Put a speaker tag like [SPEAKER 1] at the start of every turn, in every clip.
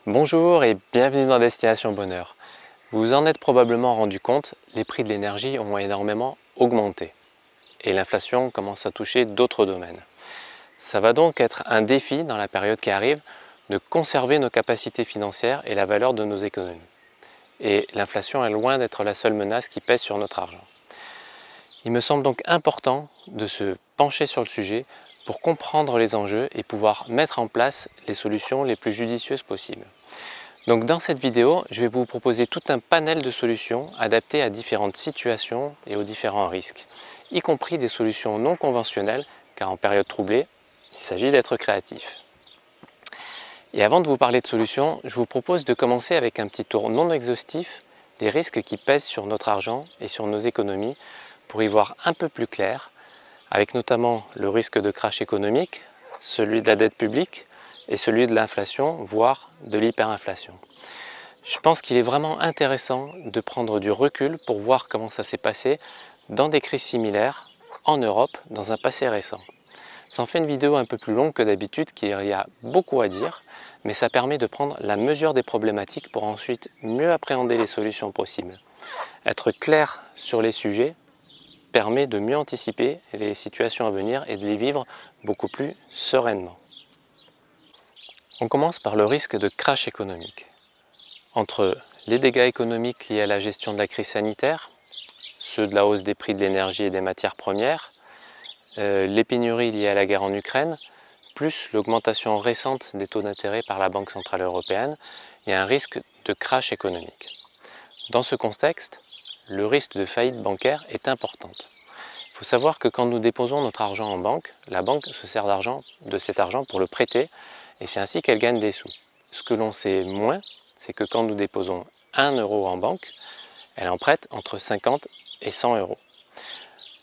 [SPEAKER 1] Bonjour et bienvenue dans Destination Bonheur. Vous vous en êtes probablement rendu compte, les prix de l'énergie ont énormément augmenté et l'inflation commence à toucher d'autres domaines. Ça va donc être un défi dans la période qui arrive de conserver nos capacités financières et la valeur de nos économies. Et l'inflation est loin d'être la seule menace qui pèse sur notre argent. Il me semble donc important de se pencher sur le sujet pour comprendre les enjeux et pouvoir mettre en place les solutions les plus judicieuses possibles. Donc dans cette vidéo, je vais vous proposer tout un panel de solutions adaptées à différentes situations et aux différents risques, y compris des solutions non conventionnelles, car en période troublée, il s'agit d'être créatif. Et avant de vous parler de solutions, je vous propose de commencer avec un petit tour non exhaustif des risques qui pèsent sur notre argent et sur nos économies pour y voir un peu plus clair, avec notamment le risque de crash économique, celui de la dette publique, et celui de l'inflation, voire de l'hyperinflation. Je pense qu'il est vraiment intéressant de prendre du recul pour voir comment ça s'est passé dans des crises similaires en Europe dans un passé récent. Ça en fait une vidéo un peu plus longue que d'habitude, qui y a beaucoup à dire, mais ça permet de prendre la mesure des problématiques pour ensuite mieux appréhender les solutions possibles. Être clair sur les sujets permet de mieux anticiper les situations à venir et de les vivre beaucoup plus sereinement. On commence par le risque de crash économique. Entre les dégâts économiques liés à la gestion de la crise sanitaire, ceux de la hausse des prix de l'énergie et des matières premières, les pénuries liées à la guerre en Ukraine, plus l'augmentation récente des taux d'intérêt par la Banque Centrale Européenne, il y a un risque de crash économique. Dans ce contexte, le risque de faillite bancaire est important. Il faut savoir que quand nous déposons notre argent en banque, la banque se sert de cet argent pour le prêter et c'est ainsi qu'elle gagne des sous. Ce que l'on sait moins, c'est que quand nous déposons 1 euro en banque, elle en prête entre 50 et 100 euros.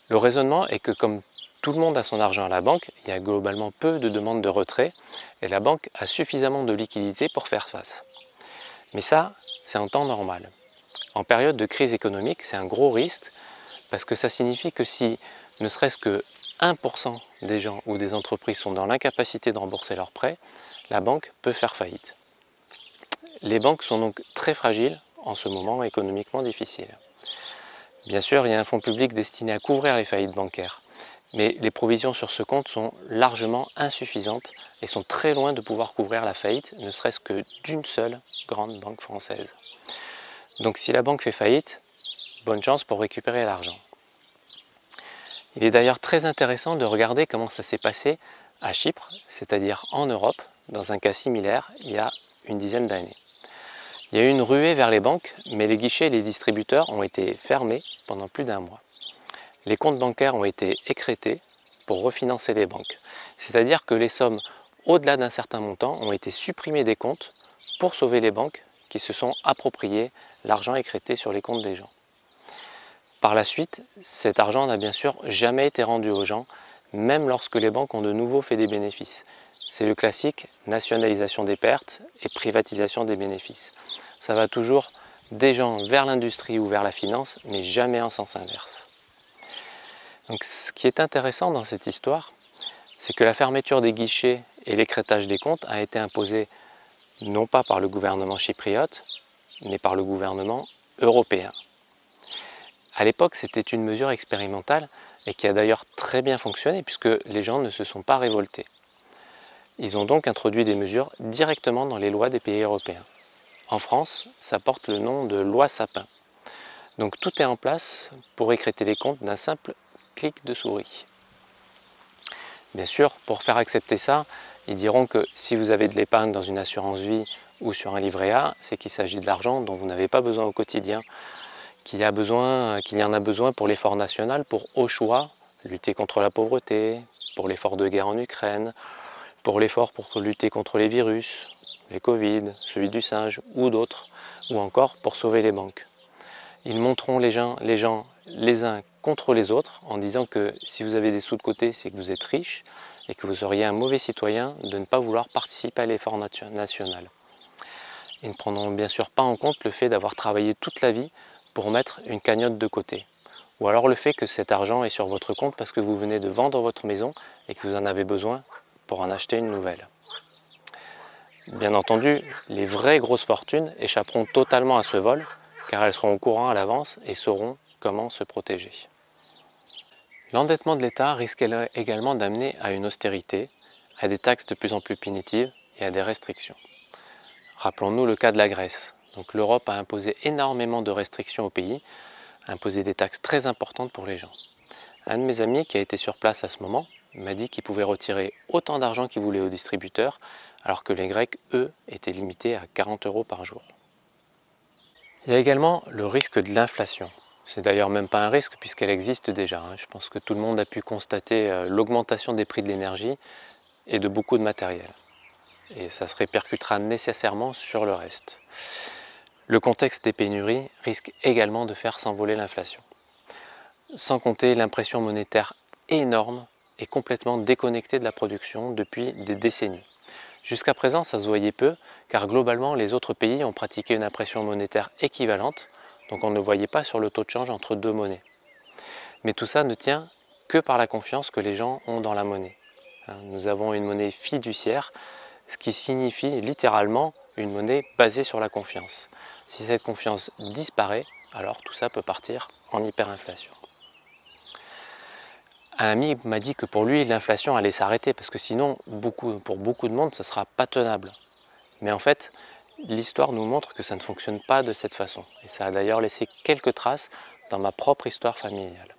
[SPEAKER 1] Le raisonnement est que comme tout le monde a son argent à la banque, il y a globalement peu de demandes de retrait et la banque a suffisamment de liquidités pour faire face. Mais ça, c'est en temps normal. En période de crise économique, c'est un gros risque parce que ça signifie que si ne serait-ce que 1% des gens ou des entreprises sont dans l'incapacité de rembourser leurs prêts, la banque peut faire faillite. Les banques sont donc très fragiles en ce moment économiquement difficile. Bien sûr, il y a un fonds public destiné à couvrir les faillites bancaires, mais les provisions sur ce compte sont largement insuffisantes et sont très loin de pouvoir couvrir la faillite, ne serait-ce que d'une seule grande banque française. Donc si la banque fait faillite, bonne chance pour récupérer l'argent. Il est d'ailleurs très intéressant de regarder comment ça s'est passé à Chypre, c'est-à-dire en Europe, dans un cas similaire, il y a une dizaine d'années. Il y a eu une ruée vers les banques, mais les guichets et les distributeurs ont été fermés pendant plus d'un mois. Les comptes bancaires ont été écrêtés pour refinancer les banques, c'est-à-dire que les sommes au-delà d'un certain montant ont été supprimées des comptes pour sauver les banques qui se sont appropriées l'argent écrêté sur les comptes des gens. Par la suite, cet argent n'a bien sûr jamais été rendu aux gens, même lorsque les banques ont de nouveau fait des bénéfices. C'est le classique nationalisation des pertes et privatisation des bénéfices. Ça va toujours des gens vers l'industrie ou vers la finance, mais jamais en sens inverse. Donc, ce qui est intéressant dans cette histoire, c'est que la fermeture des guichets et l'écrêtage des comptes a été imposé non pas par le gouvernement chypriote, mais par le gouvernement européen. À l'époque, c'était une mesure expérimentale et qui a d'ailleurs très bien fonctionné puisque les gens ne se sont pas révoltés. Ils ont donc introduit des mesures directement dans les lois des pays européens. En France, ça porte le nom de loi Sapin. Donc tout est en place pour écrêter les comptes d'un simple clic de souris. Bien sûr, pour faire accepter ça, ils diront que si vous avez de l'épargne dans une assurance vie ou sur un livret A, c'est qu'il s'agit de l'argent dont vous n'avez pas besoin au quotidien, qu'il y en a besoin pour l'effort national, pour au choix lutter contre la pauvreté, pour l'effort de guerre en Ukraine, pour l'effort pour lutter contre les virus, les Covid, celui du singe ou d'autres, ou encore pour sauver les banques. Ils monteront les gens les uns contre les autres en disant que si vous avez des sous de côté, c'est que vous êtes riche et que vous seriez un mauvais citoyen de ne pas vouloir participer à l'effort national. Ils ne prendront bien sûr pas en compte le fait d'avoir travaillé toute la vie pour mettre une cagnotte de côté. Ou alors le fait que cet argent est sur votre compte parce que vous venez de vendre votre maison et que vous en avez besoin pour en acheter une nouvelle. Bien entendu, les vraies grosses fortunes échapperont totalement à ce vol, car elles seront au courant à l'avance et sauront comment se protéger. L'endettement de l'État risque également d'amener à une austérité, à des taxes de plus en plus punitives et à des restrictions. Rappelons-nous le cas de la Grèce. Donc l'Europe a imposé énormément de restrictions au pays, a imposé des taxes très importantes pour les gens. Un de mes amis qui a été sur place à ce moment m'a dit qu'il pouvait retirer autant d'argent qu'il voulait aux distributeurs, alors que les Grecs, eux, étaient limités à 40 € par jour. Il y a également le risque de l'inflation. C'est d'ailleurs même pas un risque puisqu'elle existe déjà. Je pense que tout le monde a pu constater l'augmentation des prix de l'énergie et de beaucoup de matériel. Et ça se répercutera nécessairement sur le reste. Le contexte des pénuries risque également de faire s'envoler l'inflation. Sans compter l'impression monétaire énorme et complètement déconnectée de la production depuis des décennies. Jusqu'à présent, ça se voyait peu, car globalement, les autres pays ont pratiqué une impression monétaire équivalente, donc on ne voyait pas sur le taux de change entre deux monnaies. Mais tout ça ne tient que par la confiance que les gens ont dans la monnaie. Nous avons une monnaie fiduciaire, ce qui signifie littéralement une monnaie basée sur la confiance. Si cette confiance disparaît, alors tout ça peut partir en hyperinflation. Un ami m'a dit que pour lui, l'inflation allait s'arrêter parce que sinon, pour beaucoup de monde, ça ne sera pas tenable. Mais en fait, l'histoire nous montre que ça ne fonctionne pas de cette façon. Et ça a d'ailleurs laissé quelques traces dans ma propre histoire familiale.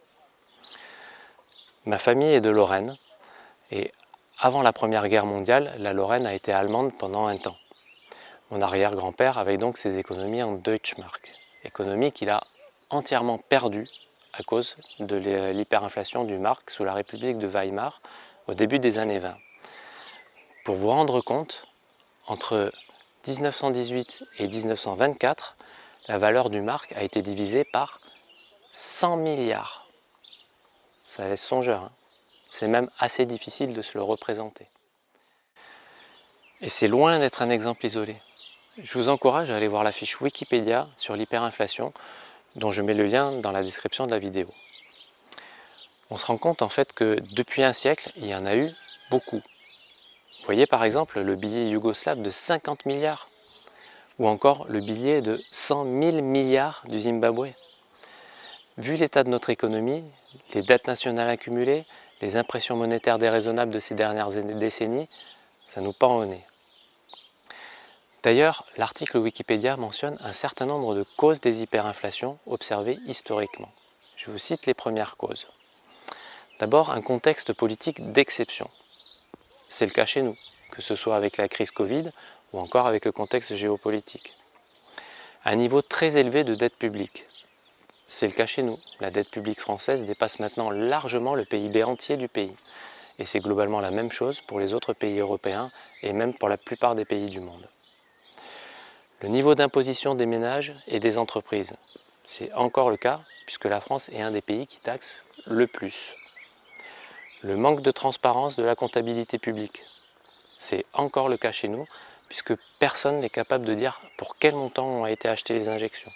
[SPEAKER 1] Ma famille est de Lorraine et avant la Première Guerre mondiale, la Lorraine a été allemande pendant un temps. Mon arrière-grand-père avait donc ses économies en Deutschmark, économie qu'il a entièrement perdue à cause de l'hyperinflation du mark sous la République de Weimar au début des années 20. Pour vous rendre compte, entre 1918 et 1924, la valeur du mark a été divisée par 100 milliards. Ça laisse songeur, C'est même assez difficile de se le représenter. Et c'est loin d'être un exemple isolé. Je vous encourage à aller voir la fiche Wikipédia sur l'hyperinflation, dont je mets le lien dans la description de la vidéo. On se rend compte en fait que depuis un siècle, il y en a eu beaucoup. Vous voyez par exemple le billet yougoslave de 50 milliards, ou encore le billet de 100 000 milliards du Zimbabwe. Vu l'état de notre économie, les dettes nationales accumulées, les impressions monétaires déraisonnables de ces dernières décennies, ça nous pend au nez. D'ailleurs, l'article Wikipédia mentionne un certain nombre de causes des hyperinflations observées historiquement. Je vous cite les premières causes. D'abord, un contexte politique d'exception. C'est le cas chez nous, que ce soit avec la crise Covid ou encore avec le contexte géopolitique. Un niveau très élevé de dette publique. C'est le cas chez nous. La dette publique française dépasse maintenant largement le PIB entier du pays. Et c'est globalement la même chose pour les autres pays européens et même pour la plupart des pays du monde. Le niveau d'imposition des ménages et des entreprises. C'est encore le cas puisque la France est un des pays qui taxe le plus. Le manque de transparence de la comptabilité publique. C'est encore le cas chez nous puisque personne n'est capable de dire pour quel montant ont été achetées les injections.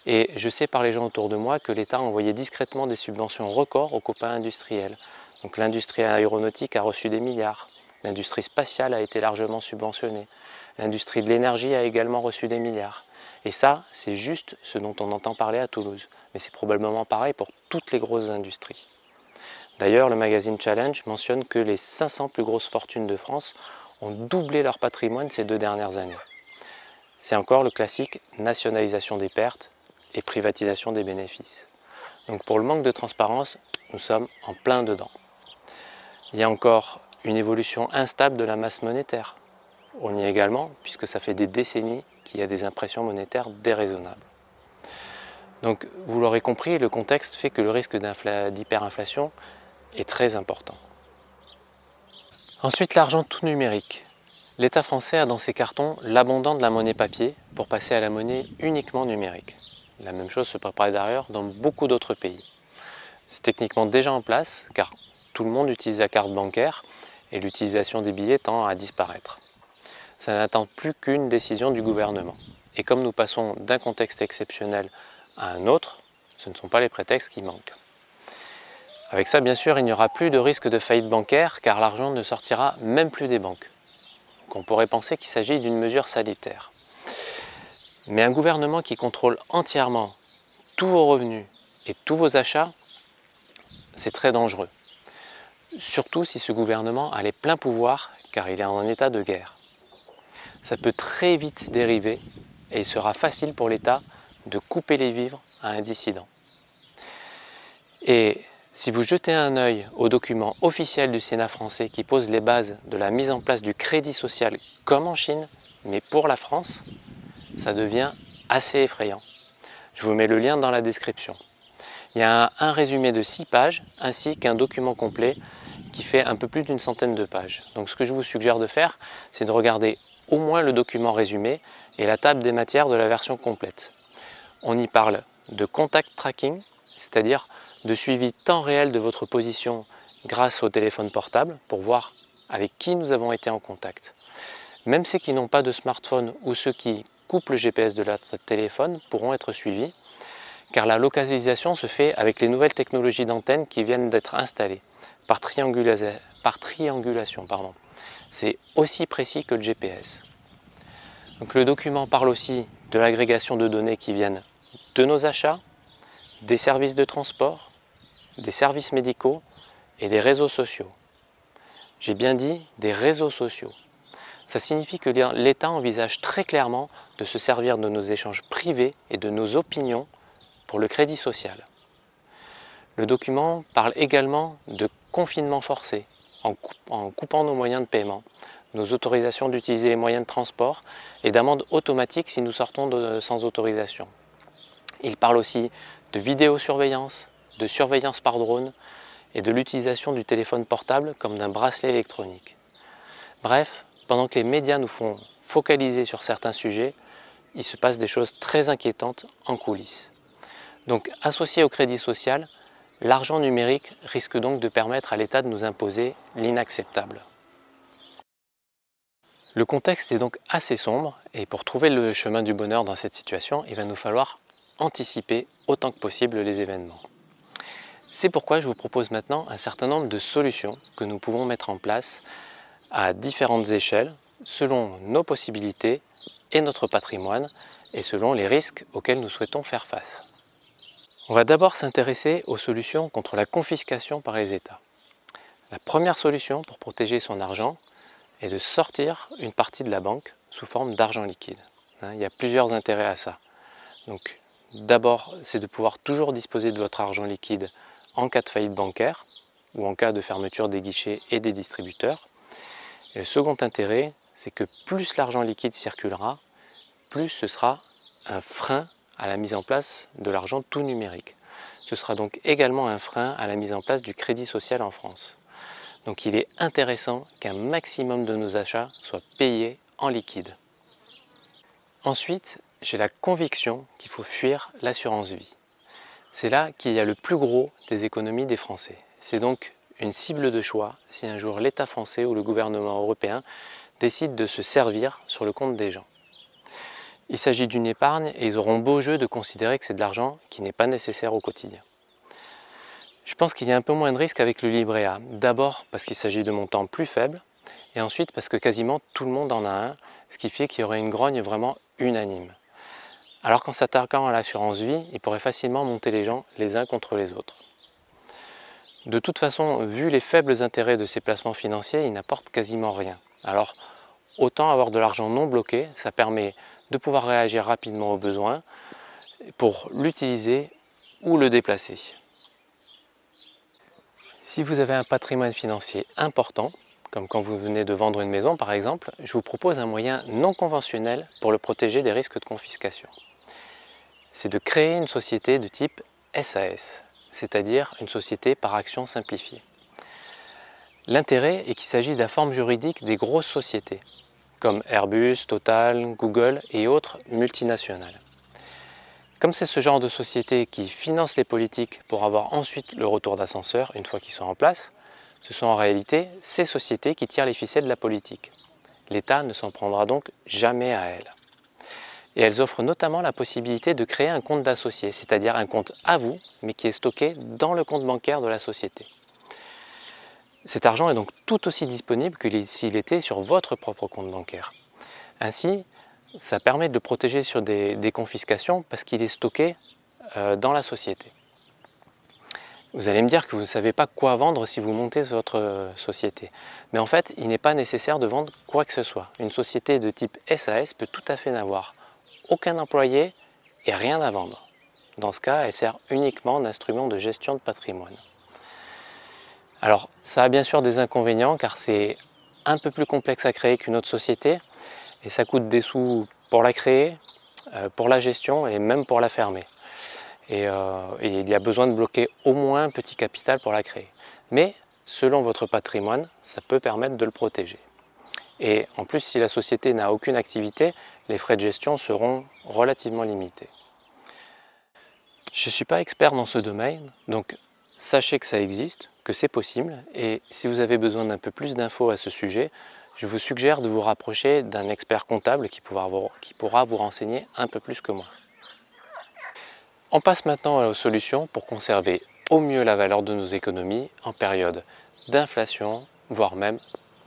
[SPEAKER 1] Et je sais par les gens autour de moi que l'État a envoyé discrètement des subventions records aux copains industriels. Donc l'industrie aéronautique a reçu des milliards, l'industrie spatiale a été largement subventionnée, l'industrie de l'énergie a également reçu des milliards. Et ça, c'est juste ce dont on entend parler à Toulouse. Mais c'est probablement pareil pour toutes les grosses industries. D'ailleurs, le magazine Challenge mentionne que les 500 plus grosses fortunes de France ont doublé leur patrimoine ces 2 dernières années. C'est encore le classique nationalisation des pertes et privatisation des bénéfices. Donc pour le manque de transparence, nous sommes en plein dedans. Il y a encore une évolution instable de la masse monétaire. On y est également, puisque ça fait des décennies qu'il y a des impressions monétaires déraisonnables. Donc vous l'aurez compris, le contexte fait que le risque d'hyperinflation est très important. Ensuite, l'argent tout numérique. L'État français a dans ses cartons l'abondant de la monnaie papier pour passer à la monnaie uniquement numérique. La même chose se prépare d'ailleurs dans beaucoup d'autres pays. C'est techniquement déjà en place car tout le monde utilise la carte bancaire et l'utilisation des billets tend à disparaître. Ça n'attend plus qu'une décision du gouvernement. Et comme nous passons d'un contexte exceptionnel à un autre, ce ne sont pas les prétextes qui manquent. Avec ça, bien sûr, il n'y aura plus de risque de faillite bancaire car l'argent ne sortira même plus des banques. Donc on pourrait penser qu'il s'agit d'une mesure salutaire. Mais un gouvernement qui contrôle entièrement tous vos revenus et tous vos achats, c'est très dangereux. Surtout si ce gouvernement a les pleins pouvoirs car il est en état de guerre. Ça peut très vite dériver et il sera facile pour l'État de couper les vivres à un dissident. Et si vous jetez un œil au document officiel du Sénat français qui pose les bases de la mise en place du crédit social comme en Chine, mais pour la France, ça devient assez effrayant. Je vous mets le lien dans la description. Il y a un résumé de 6 pages ainsi qu'un document complet qui fait un peu plus d'une centaine de pages. Donc ce que je vous suggère de faire, c'est de regarder au moins le document résumé et la table des matières de la version complète. On y parle de contact tracking, c'est-à-dire de suivi temps réel de votre position grâce au téléphone portable pour voir avec qui nous avons été en contact. Même ceux qui n'ont pas de smartphone ou ceux qui coupent le GPS de leur téléphone pourront être suivis, car la localisation se fait avec les nouvelles technologies d'antenne qui viennent d'être installées par triangulation. C'est aussi précis que le GPS. Donc le document parle aussi de l'agrégation de données qui viennent de nos achats, des services de transport, des services médicaux et des réseaux sociaux. J'ai bien dit des réseaux sociaux. Ça signifie que l'État envisage très clairement de se servir de nos échanges privés et de nos opinions pour le crédit social. Le document parle également de confinement forcé, en coupant nos moyens de paiement, nos autorisations d'utiliser les moyens de transport et d'amendes automatiques si nous sortons sans autorisation. Il parle aussi de vidéosurveillance, de surveillance par drone et de l'utilisation du téléphone portable comme d'un bracelet électronique. Bref, pendant que les médias nous font focaliser sur certains sujets, il se passe des choses très inquiétantes en coulisses. Donc, associé au crédit social, l'argent numérique risque donc de permettre à l'État de nous imposer l'inacceptable. Le contexte est donc assez sombre et pour trouver le chemin du bonheur dans cette situation, il va nous falloir anticiper autant que possible les événements. C'est pourquoi je vous propose maintenant un certain nombre de solutions que nous pouvons mettre en place à différentes échelles, selon nos possibilités et notre patrimoine, et selon les risques auxquels nous souhaitons faire face. On va d'abord s'intéresser aux solutions contre la confiscation par les États. La première solution pour protéger son argent est de sortir une partie de la banque sous forme d'argent liquide. Il y a plusieurs intérêts à ça. Donc, d'abord, c'est de pouvoir toujours disposer de votre argent liquide en cas de faillite bancaire ou en cas de fermeture des guichets et des distributeurs. Et le second intérêt, c'est que plus l'argent liquide circulera, plus ce sera un frein à la mise en place de l'argent tout numérique. Ce sera donc également un frein à la mise en place du crédit social en France. Donc il est intéressant qu'un maximum de nos achats soient payés en liquide. Ensuite, j'ai la conviction qu'il faut fuir l'assurance vie. C'est là qu'il y a le plus gros des économies des Français. C'est donc une cible de choix si un jour l'État français ou le gouvernement européen décide de se servir sur le compte des gens. Il s'agit d'une épargne et ils auront beau jeu de considérer que c'est de l'argent qui n'est pas nécessaire au quotidien. Je pense qu'il y a un peu moins de risque avec le livret A. D'abord parce qu'il s'agit de montants plus faibles et ensuite parce que quasiment tout le monde en a un, ce qui fait qu'il y aurait une grogne vraiment unanime. Alors qu'en s'attaquant à l'assurance vie, il pourrait facilement monter les gens les uns contre les autres. De toute façon, vu les faibles intérêts de ces placements financiers, ils n'apportent quasiment rien. Alors, autant avoir de l'argent non bloqué, ça permet de pouvoir réagir rapidement aux besoins pour l'utiliser ou le déplacer. Si vous avez un patrimoine financier important, comme quand vous venez de vendre une maison par exemple, je vous propose un moyen non conventionnel pour le protéger des risques de confiscation. C'est de créer une société de type SAS, c'est-à-dire une société par action simplifiée. L'intérêt est qu'il s'agit de la forme juridique des grosses sociétés, comme Airbus, Total, Google et autres multinationales. Comme c'est ce genre de société qui finance les politiques pour avoir ensuite le retour d'ascenseur une fois qu'ils sont en place, ce sont en réalité ces sociétés qui tirent les ficelles de la politique. L'État ne s'en prendra donc jamais à elles. Et elles offrent notamment la possibilité de créer un compte d'associé, c'est-à-dire un compte à vous, mais qui est stocké dans le compte bancaire de la société. Cet argent est donc tout aussi disponible que s'il était sur votre propre compte bancaire. Ainsi, ça permet de le protéger sur des confiscations parce qu'il est stocké dans la société. Vous allez me dire que vous ne savez pas quoi vendre si vous montez votre société. Mais en fait, il n'est pas nécessaire de vendre quoi que ce soit. Une société de type SAS peut tout à fait n'avoir aucun employé et rien à vendre. Dans ce cas, elle sert uniquement d'instrument de gestion de patrimoine. Alors, ça a bien sûr des inconvénients car c'est un peu plus complexe à créer qu'une autre société et ça coûte des sous pour la créer, pour la gestion et même pour la fermer. Et il y a besoin de bloquer au moins un petit capital pour la créer. Mais selon votre patrimoine, ça peut permettre de le protéger. Et en plus, si la société n'a aucune activité, les frais de gestion seront relativement limités. Je ne suis pas expert dans ce domaine, donc sachez que ça existe, que c'est possible, et si vous avez besoin d'un peu plus d'infos à ce sujet, je vous suggère de vous rapprocher d'un expert comptable qui pourra vous renseigner un peu plus que moi. On passe maintenant aux solutions pour conserver au mieux la valeur de nos économies en période d'inflation, voire même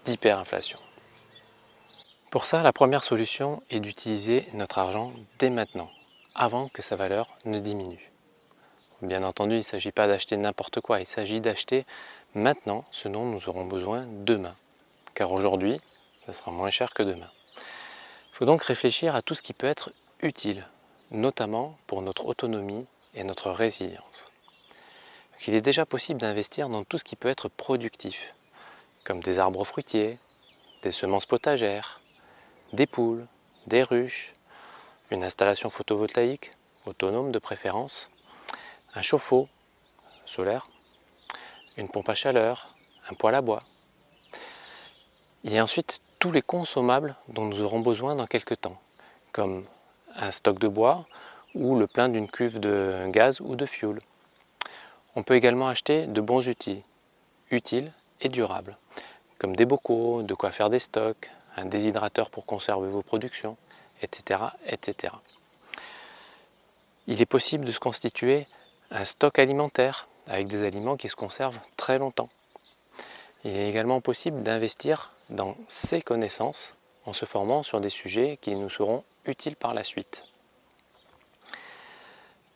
[SPEAKER 1] d'hyperinflation. Pour ça, la première solution est d'utiliser notre argent dès maintenant, avant que sa valeur ne diminue. Bien entendu, il ne s'agit pas d'acheter n'importe quoi, il s'agit d'acheter maintenant ce dont nous aurons besoin demain. Car aujourd'hui, ça sera moins cher que demain. Il faut donc réfléchir à tout ce qui peut être utile, notamment pour notre autonomie et notre résilience. Il est déjà possible d'investir dans tout ce qui peut être productif, comme des arbres fruitiers, des semences potagères, des poules, des ruches, une installation photovoltaïque, autonome de préférence, un chauffe-eau solaire, une pompe à chaleur, un poêle à bois. Il y a ensuite tous les consommables dont nous aurons besoin dans quelques temps, comme un stock de bois ou le plein d'une cuve de gaz ou de fioul. On peut également acheter de bons outils, utiles et durables, comme des bocaux, de quoi faire des stocks, un déshydrateur pour conserver vos productions, etc., etc. Il est possible de se constituer un stock alimentaire avec des aliments qui se conservent très longtemps. Il est également possible d'investir dans ses connaissances en se formant sur des sujets qui nous seront utiles par la suite.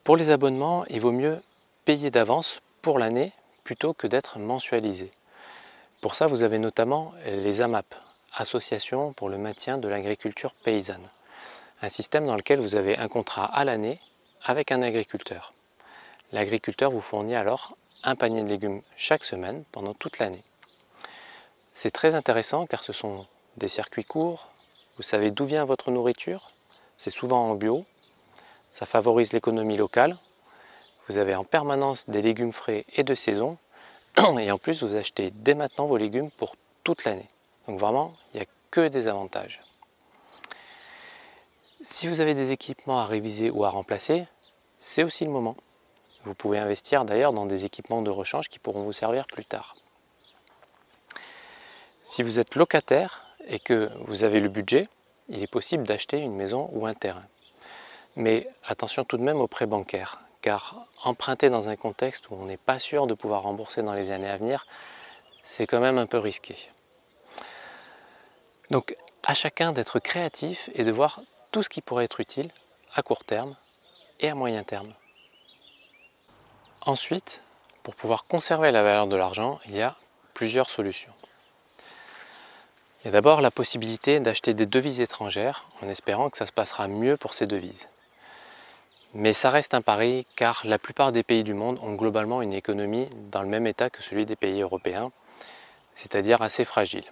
[SPEAKER 1] Pour les abonnements, il vaut mieux payer d'avance pour l'année plutôt que d'être mensualisé. Pour ça, vous avez notamment les AMAP, Associations pour le maintien de l'agriculture paysanne. Un système dans lequel vous avez un contrat à l'année avec un agriculteur. L'agriculteur vous fournit alors un panier de légumes chaque semaine pendant toute l'année. C'est très intéressant car ce sont des circuits courts, vous savez d'où vient votre nourriture, c'est souvent en bio, ça favorise l'économie locale, vous avez en permanence des légumes frais et de saison, et en plus vous achetez dès maintenant vos légumes pour toute l'année. Donc vraiment, il n'y a que des avantages. Si vous avez des équipements à réviser ou à remplacer, c'est aussi le moment. Vous pouvez investir d'ailleurs dans des équipements de rechange qui pourront vous servir plus tard. Si vous êtes locataire et que vous avez le budget, il est possible d'acheter une maison ou un terrain. Mais attention tout de même aux prêts bancaires, car emprunter dans un contexte où on n'est pas sûr de pouvoir rembourser dans les années à venir, c'est quand même un peu risqué. Donc à chacun d'être créatif et de voir tout ce qui pourrait être utile à court terme et à moyen terme. Ensuite, pour pouvoir conserver la valeur de l'argent, il y a plusieurs solutions. Il y a d'abord la possibilité d'acheter des devises étrangères en espérant que ça se passera mieux pour ces devises. Mais ça reste un pari car la plupart des pays du monde ont globalement une économie dans le même état que celui des pays européens, c'est-à-dire assez fragile.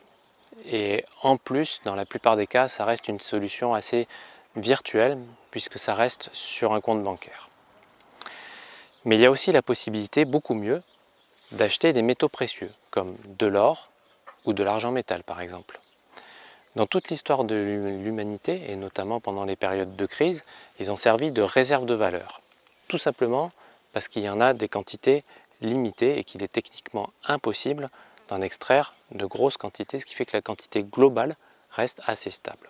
[SPEAKER 1] Et en plus, dans la plupart des cas, ça reste une solution assez virtuelle puisque ça reste sur un compte bancaire. Mais il y a aussi la possibilité, beaucoup mieux, d'acheter des métaux précieux comme de l'or ou de l'argent métal par exemple. Dans toute l'histoire de l'humanité, et notamment pendant les périodes de crise, ils ont servi de réserve de valeur. Tout simplement parce qu'il y en a des quantités limitées et qu'il est techniquement impossible d'en extraire de grosses quantités, ce qui fait que la quantité globale reste assez stable.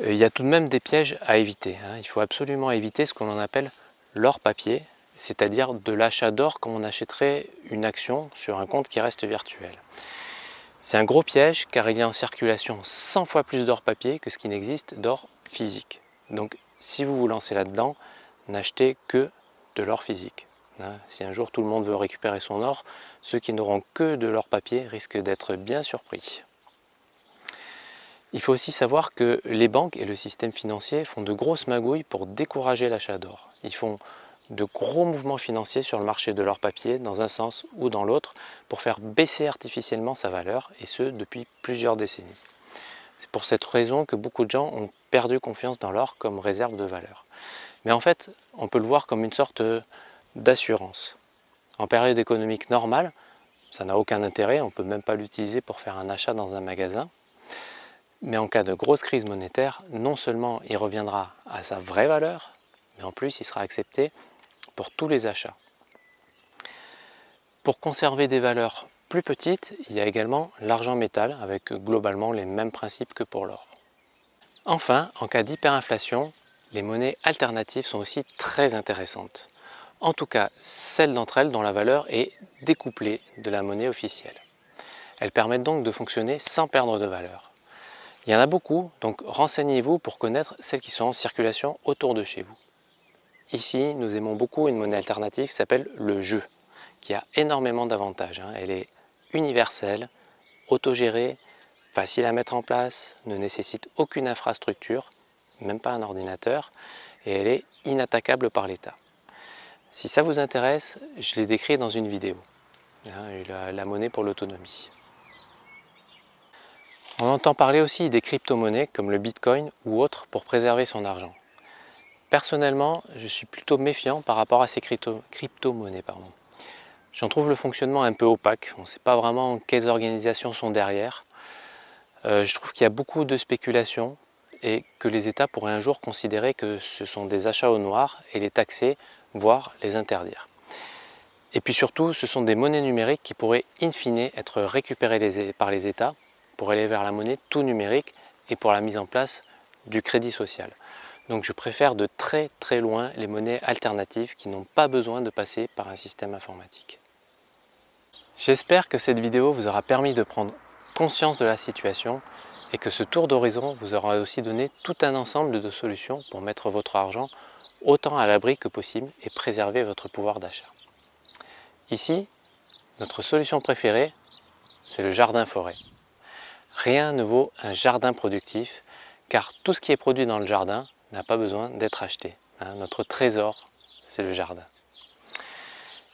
[SPEAKER 1] Il y a tout de même des pièges à éviter. Il faut absolument éviter ce que l'on appelle l'or papier, c'est-à-dire de l'achat d'or comme on achèterait une action sur un compte qui reste virtuel. C'est un gros piège car il y a en circulation 100 fois plus d'or papier que ce qui n'existe d'or physique. Donc si vous vous lancez là-dedans, n'achetez que de l'or physique. Si un jour tout le monde veut récupérer son or, ceux qui n'auront que de l'or papier risquent d'être bien surpris. Il faut aussi savoir que les banques et le système financier font de grosses magouilles pour décourager l'achat d'or. Ils font de gros mouvements financiers sur le marché de l'or papier dans un sens ou dans l'autre pour faire baisser artificiellement sa valeur, et ce depuis plusieurs décennies. C'est pour cette raison que beaucoup de gens ont perdu confiance dans l'or comme réserve de valeur. Mais en fait, on peut le voir comme une sorte d'assurance. En période économique normale, ça n'a aucun intérêt, on ne peut même pas l'utiliser pour faire un achat dans un magasin. Mais en cas de grosse crise monétaire, non seulement il reviendra à sa vraie valeur, mais en plus il sera accepté pour tous les achats. Pour conserver des valeurs plus petites, il y a également l'argent métal avec globalement les mêmes principes que pour l'or. Enfin, en cas d'hyperinflation, les monnaies alternatives sont aussi très intéressantes. En tout cas, celles d'entre elles dont la valeur est découplée de la monnaie officielle. Elles permettent donc de fonctionner sans perdre de valeur. Il y en a beaucoup, donc renseignez-vous pour connaître celles qui sont en circulation autour de chez vous. Ici, nous aimons beaucoup une monnaie alternative qui s'appelle le jeu, qui a énormément d'avantages. Elle est universelle, autogérée, facile à mettre en place, ne nécessite aucune infrastructure, même pas un ordinateur, et elle est inattaquable par l'État. Si ça vous intéresse, je l'ai décrit dans une vidéo, la monnaie pour l'autonomie. On entend parler aussi des crypto-monnaies comme le Bitcoin ou autres pour préserver son argent. Personnellement, je suis plutôt méfiant par rapport à ces crypto-monnaies. J'en trouve le fonctionnement un peu opaque, on ne sait pas vraiment quelles organisations sont derrière. Je trouve qu'il y a beaucoup de spéculation et que les États pourraient un jour considérer que ce sont des achats au noir et les taxer, voire les interdire. Et puis surtout, ce sont des monnaies numériques qui pourraient in fine être récupérées par les États pour aller vers la monnaie tout numérique et pour la mise en place du crédit social. Donc je préfère de très très loin les monnaies alternatives qui n'ont pas besoin de passer par un système informatique. J'espère que cette vidéo vous aura permis de prendre conscience de la situation et que ce tour d'horizon vous aura aussi donné tout un ensemble de solutions pour mettre votre argent autant à l'abri que possible et préserver votre pouvoir d'achat. Ici, notre solution préférée, c'est le jardin-forêt. Rien ne vaut un jardin productif, car tout ce qui est produit dans le jardin n'a pas besoin d'être acheté. Notre trésor, c'est le jardin.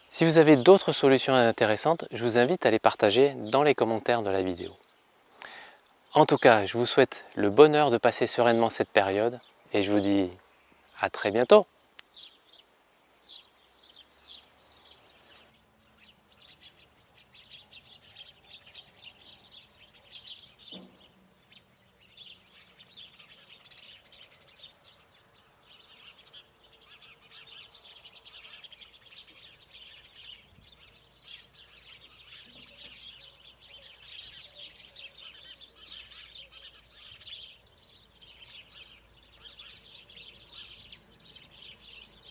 [SPEAKER 1] Si vous avez d'autres solutions intéressantes, je vous invite à les partager dans les commentaires de la vidéo. En tout cas, je vous souhaite le bonheur de passer sereinement cette période et je vous dis à très bientôt.